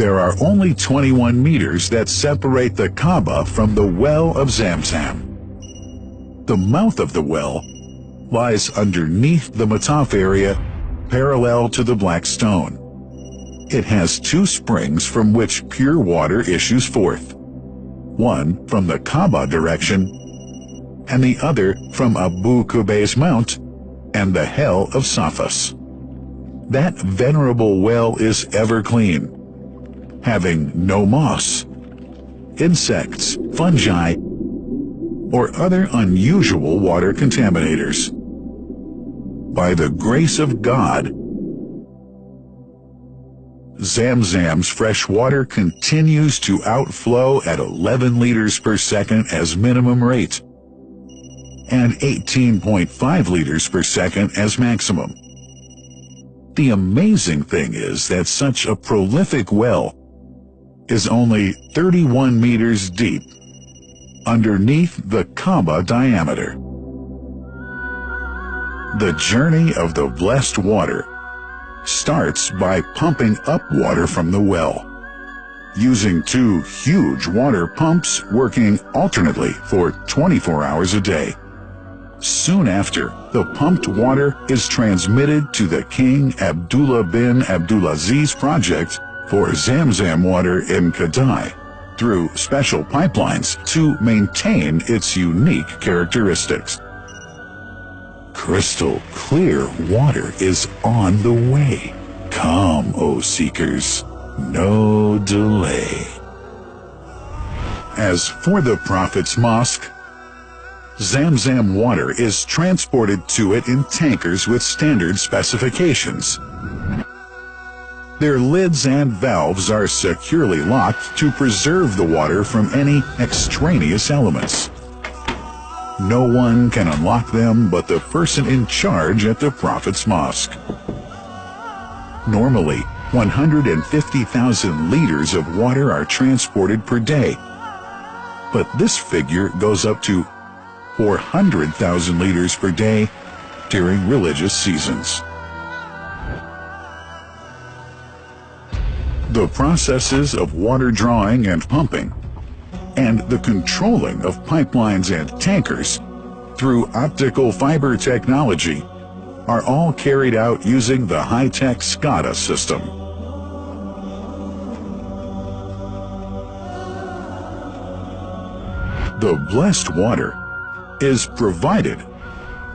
There are only 21 meters that separate the Kaaba from the Well of Zamzam. The mouth of the well lies underneath the Mataf area, parallel to the black stone. It has two springs from which pure water issues forth, one from the Kaaba direction and the other from Abu Qubay's mount and the Hell of Safas. That venerable well is ever clean, having no moss, insects, fungi, or other unusual water contaminators. By the grace of God, Zamzam's fresh water continues to outflow at 11 liters per second as minimum rate and 18.5 liters per second as maximum. The amazing thing is that such a prolific well is only 31 meters deep underneath the Kaaba diameter. The journey of the blessed water starts by pumping up water from the well, using two huge water pumps working alternately for 24 hours a day. Soon after, the pumped water is transmitted to the King Abdullah bin Abdulaziz project for Zamzam water in Kadai through special pipelines to maintain its unique characteristics. Crystal clear water is on the way. Come, O seekers, no delay. As for the Prophet's Mosque, Zamzam water is transported to it in tankers with standard specifications. Their lids and valves are securely locked to preserve the water from any extraneous elements. No one can unlock them but the person in charge at the Prophet's Mosque. Normally, 150,000 liters of water are transported per day, but this figure goes up to 400,000 liters per day during religious seasons. The processes of water drawing and pumping, and the controlling of pipelines and tankers through optical fiber technology are all carried out using the high-tech SCADA system. The blessed water is provided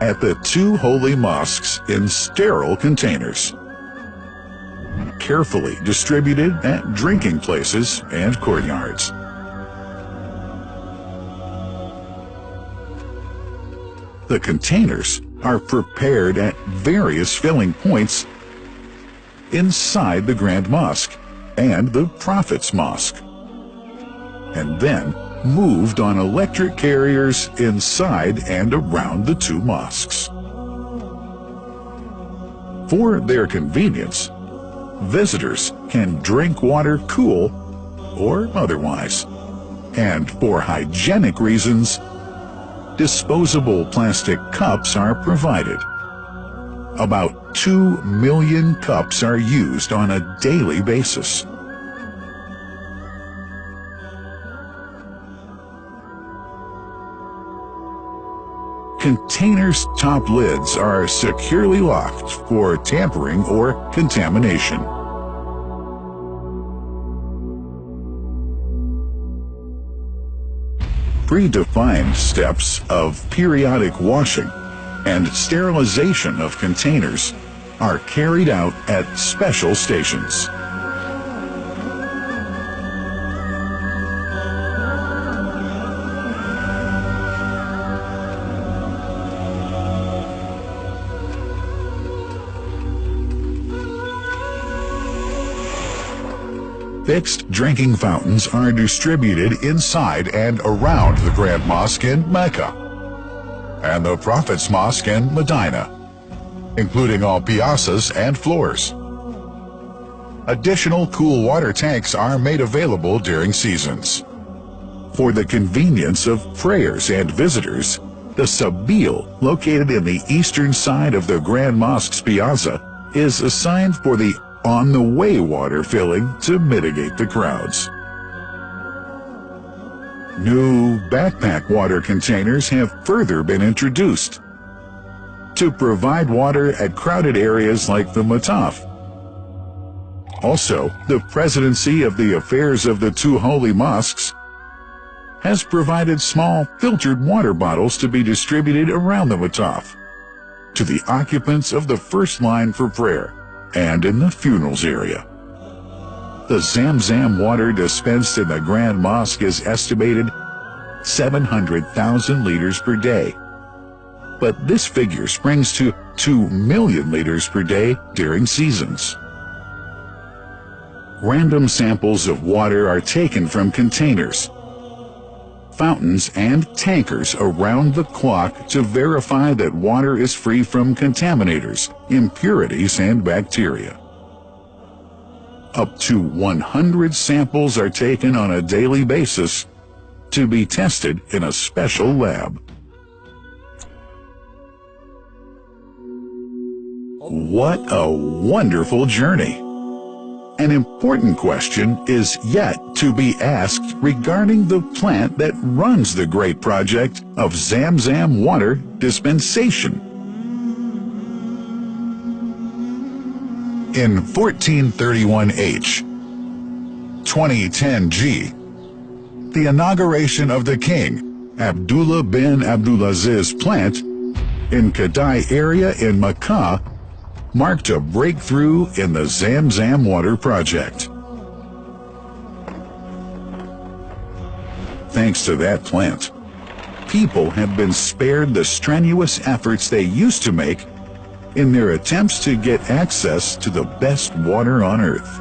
at the two holy mosques in sterile containers, carefully distributed at drinking places and courtyards. The containers are prepared at various filling points inside the Grand Mosque and the Prophet's Mosque, and then moved on electric carriers inside and around the two mosques. For their convenience, visitors can drink water cool or otherwise, and for hygienic reasons, disposable plastic cups are provided. About 2 million cups are used on a daily basis. Containers' top lids are securely locked for tampering or contamination. Predefined steps of periodic washing and sterilization of containers are carried out at special stations. Fixed drinking fountains are distributed inside and around the Grand Mosque in Mecca and the Prophet's Mosque in Medina, including all piazzas and floors. Additional cool water tanks are made available during seasons. For the convenience of prayers and visitors, the Sabil, located in the eastern side of the Grand Mosque's piazza, is assigned for the on-the-way water filling to mitigate the crowds. New backpack water containers have further been introduced to provide water at crowded areas like the Mataf. Also, the Presidency of the Affairs of the Two Holy Mosques has provided small filtered water bottles to be distributed around the Mataf to the occupants of the first line for prayer and in the funerals area. The ZAM ZAM water dispensed in the Grand Mosque is estimated 700,000 liters per day, but this figure springs to 2 million liters per day during seasons. Random samples of water are taken from containers, fountains, and tankers around the clock to verify that water is free from contaminators, impurities, and bacteria. Up to 100 samples are taken on a daily basis to be tested in a special lab. What a wonderful journey! An important question is yet to be asked regarding the plant that runs the great project of ZAM ZAM water dispensation. In 1431H, 2010G, the inauguration of the King Abdullah bin Abdulaziz plant in Kadai area in Mecca marked a breakthrough in the ZAM ZAM water project. Thanks to that plant, people have been spared the strenuous efforts they used to make in their attempts to get access to the best water on earth.